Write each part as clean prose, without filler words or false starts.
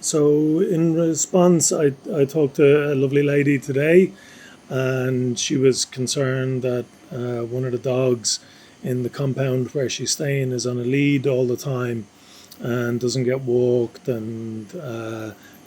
So in response, I talked to a lovely lady today, and she was concerned that one of the dogs in the compound where she's staying is on a lead all the time and doesn't get walked and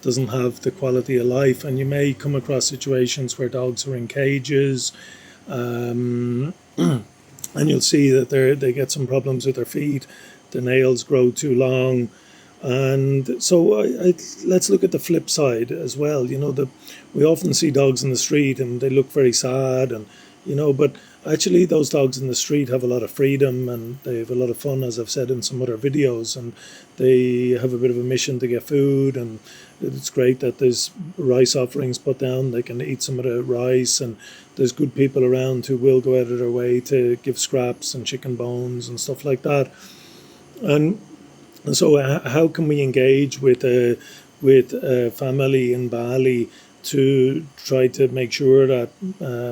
doesn't have the quality of life. And you may come across situations where dogs are in cages, um, and you'll see that they get some problems with their feet. The nails grow too long, and so let's look at the flip side as well. We often see dogs in the street and they look very sad, and but actually those dogs in the street have a lot of freedom and they have a lot of fun, as I've said in some other videos, and they have a bit of a mission to get food, and it's great that there's rice offerings put down. They can eat some of the rice, and there's good people around who will go out of their way to give scraps and chicken bones and stuff like that. And so, how can we engage with a family in Bali to try to make sure that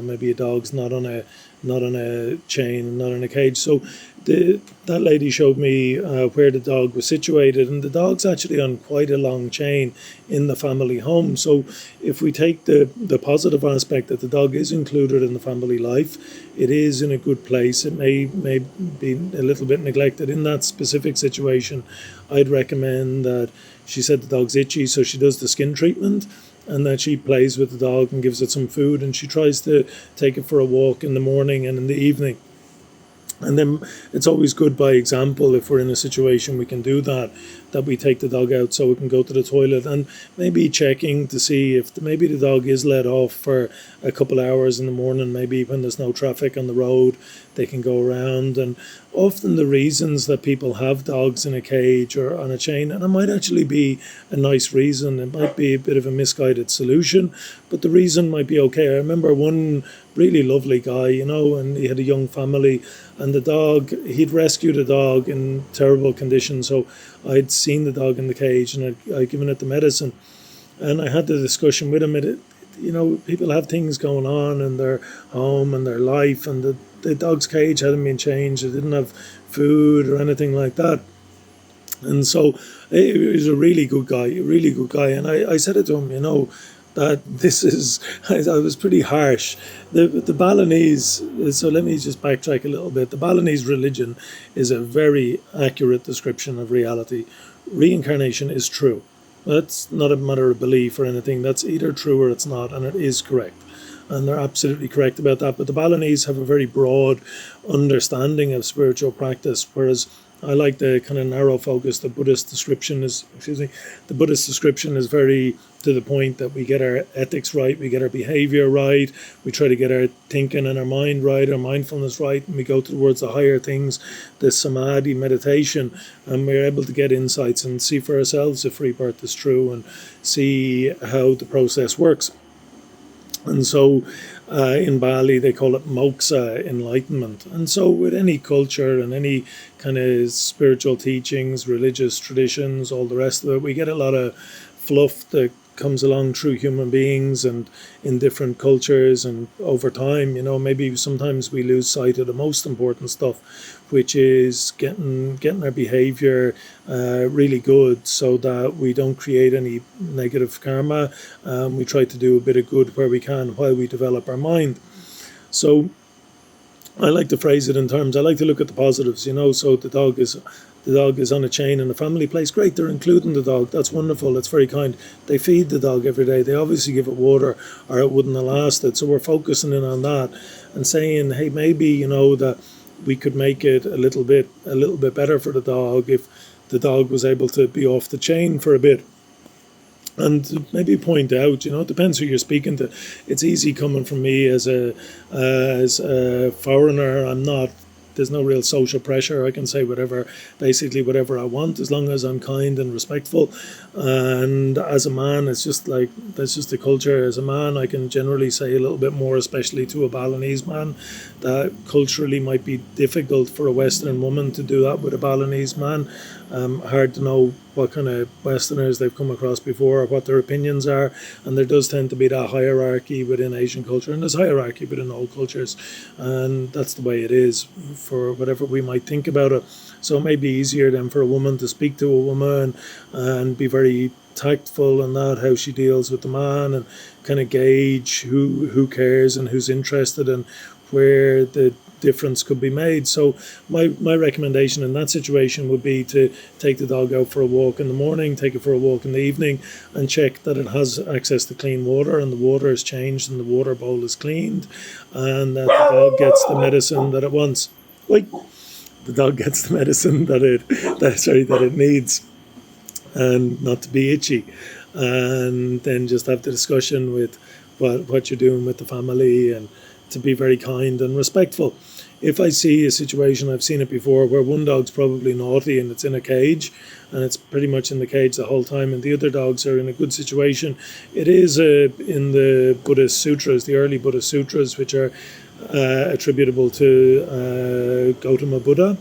maybe a dog's not on a chain, not in a cage? So, that lady showed me where the dog was situated, and the dog's actually on quite a long chain in the family home. So, if we take the positive aspect that the dog is included in the family life, it is in a good place. It may be a little bit neglected in that specific situation. I'd recommend that she said the dog's itchy, so she does the skin treatment, and that she plays with the dog and gives it some food, and she tries to take it for a walk in the morning and in the evening. And then it's always good by example, if we're in a situation we can do that we take the dog out so it can go to the toilet, and maybe checking to see if maybe the dog is let off for a couple hours in the morning, maybe when there's no traffic on the road, they can go around. And often the reasons that people have dogs in a cage or on a chain, and it might actually be a nice reason, it might be a bit of a misguided solution, but the reason might be okay. I remember one really lovely guy, and he had a young family, and the dog, he'd rescued a dog in terrible condition. So I'd seen the dog in the cage, and I'd given it the medicine, and I had the discussion with him. People have things going on in their home and their life, and the dog's cage hadn't been changed. It didn't have food or anything like that. And so he was a really good guy, And I said it to him, that this is, I was pretty harsh. The Balinese, so let me just backtrack a little bit. The Balinese religion is a very accurate description of reality. Reincarnation is true. That's not a matter of belief or anything. That's either true or it's not, and it is correct. And they're absolutely correct about that. But the Balinese have a very broad understanding of spiritual practice, whereas I like the kind of narrow focus. The Buddhist description is very to the point, that we get our ethics right, we get our behavior right, we try to get our thinking and our mind right, our mindfulness right, and we go towards the higher things, the samadhi meditation, and we're able to get insights and see for ourselves if rebirth is true and see how the process works. And so in Bali, they call it moksha, enlightenment. And so with any culture and any kind of spiritual teachings, religious traditions, all the rest of it, we get a lot of fluff that comes along through human beings and in different cultures, and over time, maybe sometimes we lose sight of the most important stuff, which is getting our behavior really good, so that we don't create any negative karma. We try to do a bit of good where we can while we develop our mind. So I like to phrase it in terms, I like to look at the positives, so the dog is on a chain in a family place. Great, they're including the dog. That's wonderful. That's very kind. They feed the dog every day. They obviously give it water, or it wouldn't have lasted. So we're focusing in on that and saying, hey, maybe, that we could make it a little bit better for the dog if the dog was able to be off the chain for a bit. And maybe point out, it depends who you're speaking to. It's easy coming from me as a foreigner. There's no real social pressure. I can say basically whatever I want, as long as I'm kind and respectful. And as a man, it's just like, that's just the culture. As a man, I can generally say a little bit more, especially to a Balinese man, that culturally might be difficult for a Western woman to do that with a Balinese man. Hard to know what kind of Westerners they've come across before, or what their opinions are. And there does tend to be that hierarchy within Asian culture, and there's hierarchy within all cultures, and that's the way it is for whatever we might think about it. So it may be easier then for a woman to speak to a woman and be very tactful in that, how she deals with the man, and kind of gauge who cares and who's interested, and where the difference could be made. So my recommendation in that situation would be to take the dog out for a walk in the morning, take it for a walk in the evening, and check that it has access to clean water, and the water is changed, and the water bowl is cleaned, and that the dog gets the medicine that it wants. Wait, the dog gets the medicine that it needs, and not to be itchy. And then just have the discussion with what you're doing with the family, and to be very kind and respectful. If I see a situation, I've seen it before, where one dog's probably naughty and it's in a cage, and it's pretty much in the cage the whole time, and the other dogs are in a good situation. It is in the Buddhist sutras, the early Buddhist sutras, which are attributable to Gautama Buddha,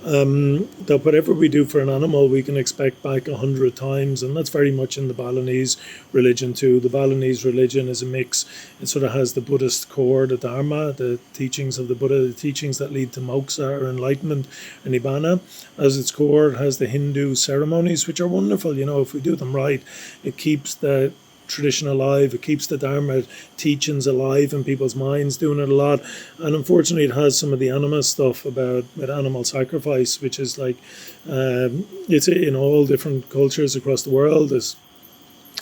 that whatever we do for an animal, we can expect back 100 times. And that's very much in the Balinese religion too. The Balinese religion is a mix. It sort of has the Buddhist core, the Dharma, the teachings of the Buddha, the teachings that lead to moksha or enlightenment and nibbana. As its core, it has the Hindu ceremonies, which are wonderful. If we do them right, it keeps the tradition alive, it keeps the Dharma teachings alive in people's minds, doing it a lot. And unfortunately it has some of the anima stuff about with animal sacrifice, which is like it's in all different cultures across the world. There's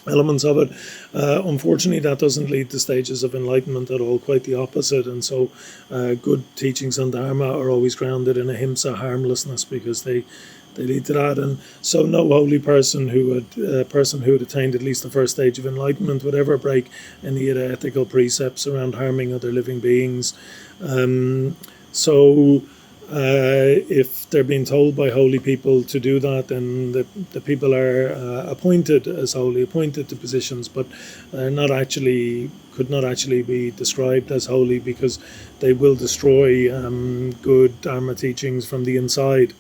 elements of it. Unfortunately, that doesn't lead to stages of enlightenment at all, quite the opposite. And so good teachings on Dharma are always grounded in ahimsa, harmlessness, because they lead to that. And so no holy person who had attained at least the first stage of enlightenment would ever break any of the ethical precepts around harming other living beings. If they're being told by holy people to do that, then the people are appointed as holy, appointed to positions, but could not actually be described as holy, because they will destroy good Dharma teachings from the inside.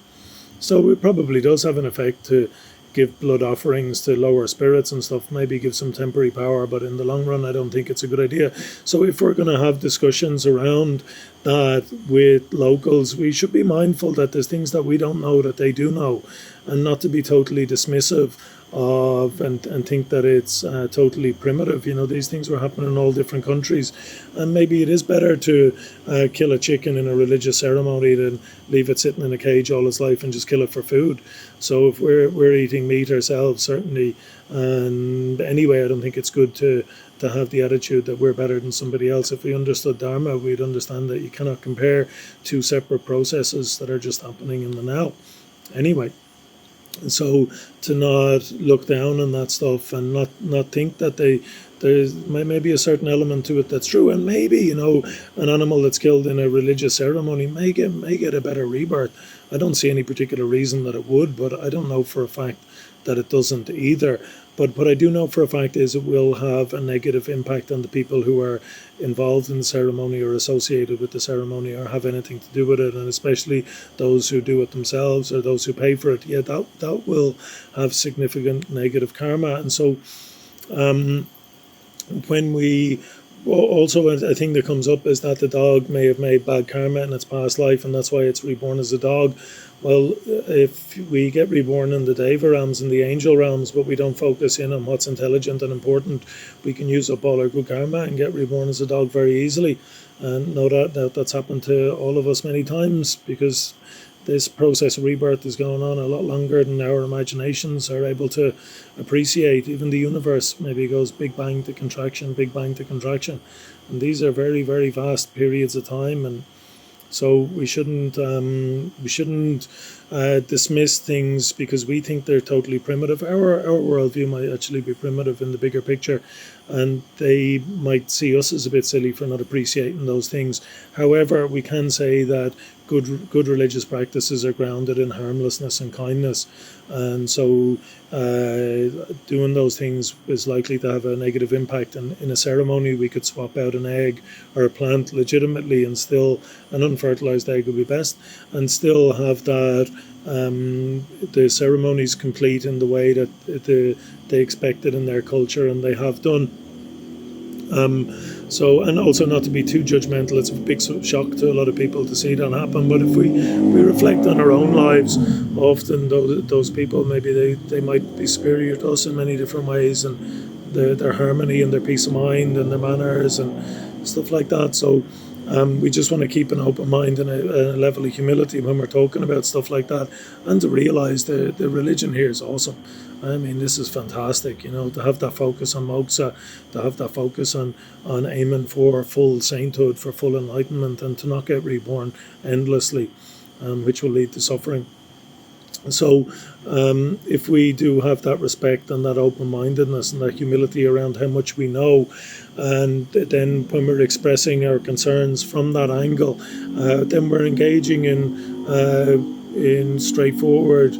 So it probably does have an effect to give blood offerings to lower spirits and stuff, maybe give some temporary power, but in the long run I don't think it's a good idea. So if we're going to have discussions around that with locals, we should be mindful that there's things that we don't know that they do know, and not to be totally dismissive of and think that it's totally primitive. These things were happening in all different countries, and maybe it is better to kill a chicken in a religious ceremony than leave it sitting in a cage all its life and just kill it for food. So if we're eating meat ourselves, certainly, and anyway, I don't think it's good to have the attitude that we're better than somebody else. If we understood Dharma, we'd understand that you cannot compare two separate processes that are just happening in the now. Anyway, so to not look down on that stuff, and not think that there's maybe a certain element to it that's true, and maybe an animal that's killed in a religious ceremony may get a better rebirth. I don't see any particular reason that it would, but I don't know for a fact that it doesn't either. But what I do know for a fact is it will have a negative impact on the people who are involved in the ceremony or associated with the ceremony or have anything to do with it, and especially those who do it themselves or those who pay for it. Yeah, that will have significant negative karma. And so when we also, a thing that comes up is that the dog may have made bad karma in its past life, and that's why it's reborn as a dog. Well, if we get reborn in the Deva realms, in the angel realms, but we don't focus in on what's intelligent and important, we can use up all our good karma and get reborn as a dog very easily. And no doubt that's happened to all of us many times, because this process of rebirth is going on a lot longer than our imaginations are able to appreciate. Even the universe maybe goes big bang to contraction, big bang to contraction. And these are very, very vast periods of time. And so we shouldn't dismiss things because we think they're totally primitive. Our worldview might actually be primitive in the bigger picture, and they might see us as a bit silly for not appreciating those things. However, we can say that good religious practices are grounded in harmlessness and kindness, and so doing those things is likely to have a negative impact. And in a ceremony, we could swap out an egg or a plant legitimately, and still an unfertilized egg would be best, and still have that the ceremonies complete in the way that they expected in their culture, and they have done. So, and also not to be too judgmental. It's a big shock to a lot of people to see that happen. But if we reflect on our own lives, often those people, maybe they might be superior to us in many different ways, and their harmony and their peace of mind and their manners and stuff like that. So we just want to keep an open mind and a level of humility when we're talking about stuff like that, and to realise the religion here is awesome. I mean, this is fantastic, to have that focus on moksha, to have that focus on aiming for full sainthood, for full enlightenment, and to not get reborn endlessly, which will lead to suffering. So if we do have that respect and that open-mindedness and that humility around how much we know, and then when we're expressing our concerns from that angle, then we're engaging in straightforward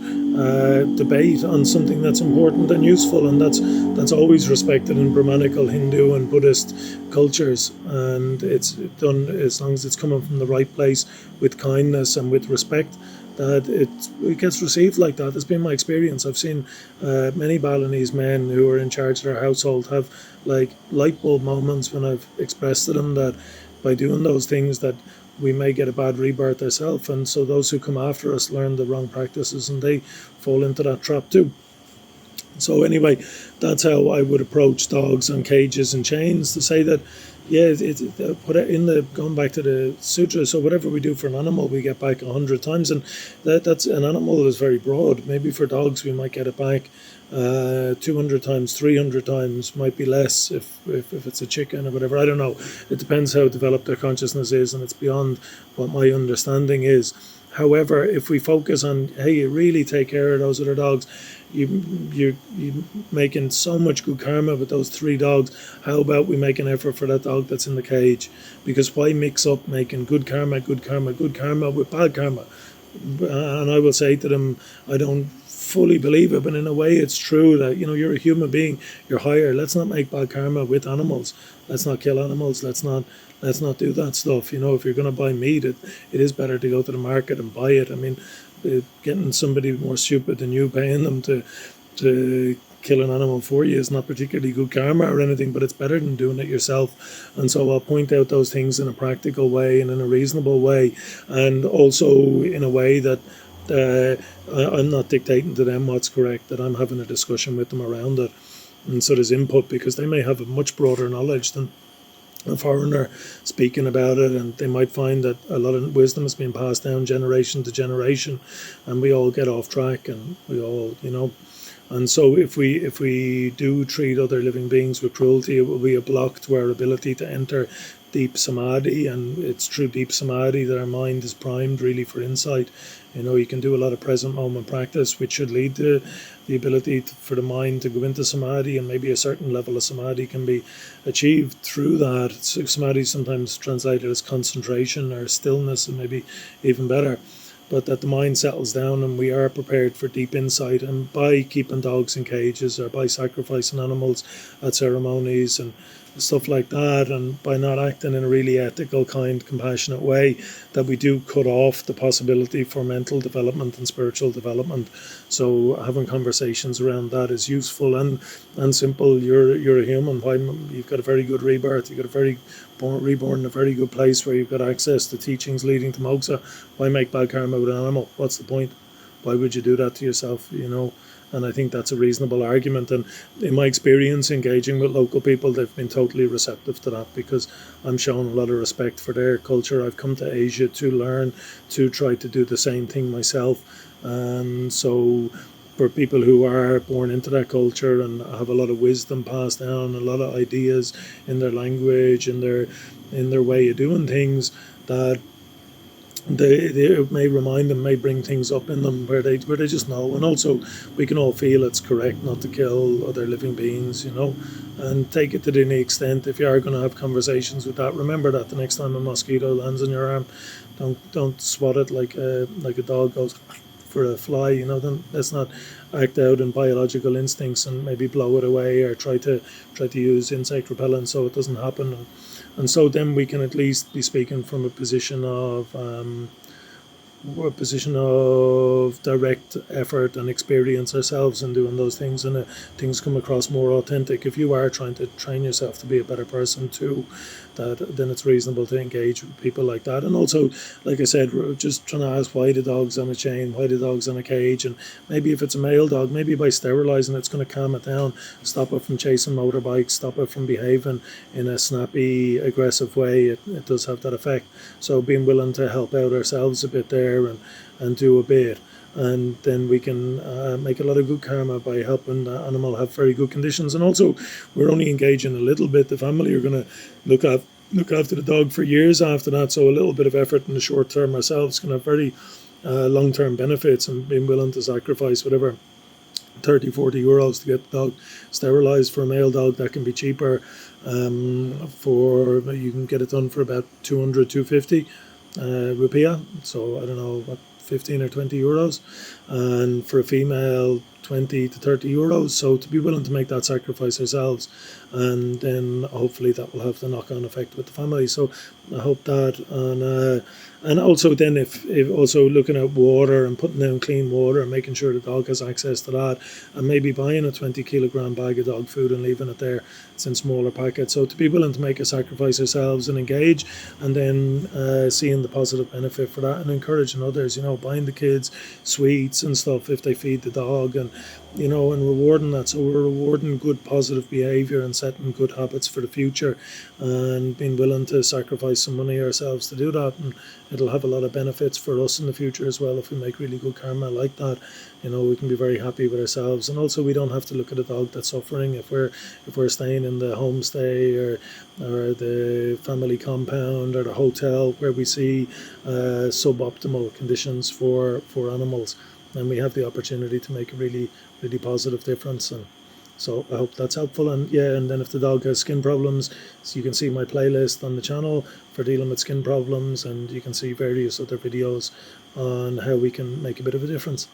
debate on something that's important and useful, and that's always respected in Brahmanical, Hindu, and Buddhist cultures. And it's done as long as it's coming from the right place, with kindness and with respect, that it gets received like that. It's been my experience. I've seen many Balinese men who are in charge of their household have like light bulb moments when I've expressed to them that by doing those things that we may get a bad rebirth ourselves, and so those who come after us learn the wrong practices and they fall into that trap too. So anyway, that's how I would approach dogs and cages and chains, to say that, yeah, put it in the, going back to the sutra. So whatever we do for an animal, we get back 100 times, and that's an animal is very broad. Maybe for dogs, we might get it back 200 times, 300 times, might be less if it's a chicken or whatever. I don't know. It depends how developed their consciousness is, and it's beyond what my understanding is. However, if we focus on, hey, you really take care of those other dogs, you're making so much good karma with those 3 dogs. How about we make an effort for that dog that's in the cage? Because why mix up making good karma with bad karma? And I will say to them, I don't fully believe it, but in a way it's true that, you're a human being, you're higher. Let's not make bad karma with animals. Let's not kill animals. Let's not do that stuff. If you're going to buy meat, it is better to go to the market and buy it. I mean, getting somebody more stupid than you, paying them to kill an animal for you, is not particularly good karma or anything, but it's better than doing it yourself. And so I'll point out those things in a practical way and in a reasonable way, and also in a way that I'm not dictating to them what's correct, that I'm having a discussion with them around it. And so there's input, because they may have a much broader knowledge than a foreigner speaking about it, and they might find that a lot of wisdom has been passed down generation to generation, and we all get off track, and we all, and so if we do treat other living beings with cruelty, it will be a block to our ability to enter deep samadhi. And it's through deep samadhi that our mind is primed really for insight. You can do a lot of present moment practice, which should lead to the ability for the mind to go into samadhi, and maybe a certain level of samadhi can be achieved through that. Samadhi is sometimes translated as concentration or stillness, and maybe even better. But that the mind settles down and we are prepared for deep insight. And by keeping dogs in cages, or by sacrificing animals at ceremonies and stuff like that, and by not acting in a really ethical, kind, compassionate way, that we do cut off the possibility for mental development and spiritual development. So having conversations around that is useful and simple. You're a human. You've got a very good rebirth. You've got a very reborn in a very good place where you've got access to teachings leading to moksha. Why make bad karma with an animal? What's the point? Why would you do that to yourself? And I think that's a reasonable argument. And in my experience engaging with local people, they've been totally receptive to that, because I'm showing a lot of respect for their culture. I've come to Asia to learn, to try to do the same thing myself. And so for people who are born into that culture and have a lot of wisdom passed down, a lot of ideas in their language, in their way of doing things, that it may remind them, may bring things up in them where they just know. And also, we can all feel it's correct not to kill other living beings, and take it to the extent. If you are going to have conversations with that, remember that the next time a mosquito lands on your arm, don't swat it like a dog goes for a fly. Then let's not act out in biological instincts and maybe blow it away, or try to use insect repellent so it doesn't happen. And so then we can at least be speaking from a position of direct effort and experience ourselves in doing those things, and things come across more authentic. If you are trying to train yourself to be a better person too, then it's reasonable to engage with people like that. And also, like I said, we're just trying to ask why the dog's on a chain, why the dog's on a cage, and maybe if it's a male dog, maybe by sterilizing it's going to calm it down, stop it from chasing motorbikes, stop it from behaving in a snappy, aggressive way. It does have that effect. So being willing to help out ourselves a bit there, and do a bit, and then we can make a lot of good karma by helping the animal have very good conditions. And also, we're only engaging a little bit. The family are going to look after the dog for years after that. So a little bit of effort in the short term ourselves can have very long term benefits, and being willing to sacrifice whatever 30-40 euros to get the dog sterilized. For a male dog, that can be cheaper. For you can get it done for about 200-250 rupiah, so I don't know, what, 15 or 20 euros, and for a female 20 to 30 euros. So to be willing to make that sacrifice ourselves, and then hopefully that will have the knock-on effect with the family. So I hope that. And also then, if also looking at water and putting down clean water and making sure the dog has access to that, and maybe buying a 20-kilogram bag of dog food and leaving it there. It's in smaller packets. So to be willing to make a sacrifice ourselves and engage, and then seeing the positive benefit for that, and encouraging others, buying the kids sweets and stuff if they feed the dog, and and rewarding that. So we're rewarding good positive behavior and setting good habits for the future, and being willing to sacrifice some money ourselves to do that. And it'll have a lot of benefits for us in the future as well if we make really good karma like that. We can be very happy with ourselves, and also we don't have to look at a dog that's suffering if we're staying in the homestay, or the family compound, or the hotel where we see suboptimal conditions for animals, and we have the opportunity to make a really, really positive difference. And so I hope that's helpful. And then if the dog has skin problems, so you can see my playlist on the channel for dealing with skin problems, and you can see various other videos on how we can make a bit of a difference.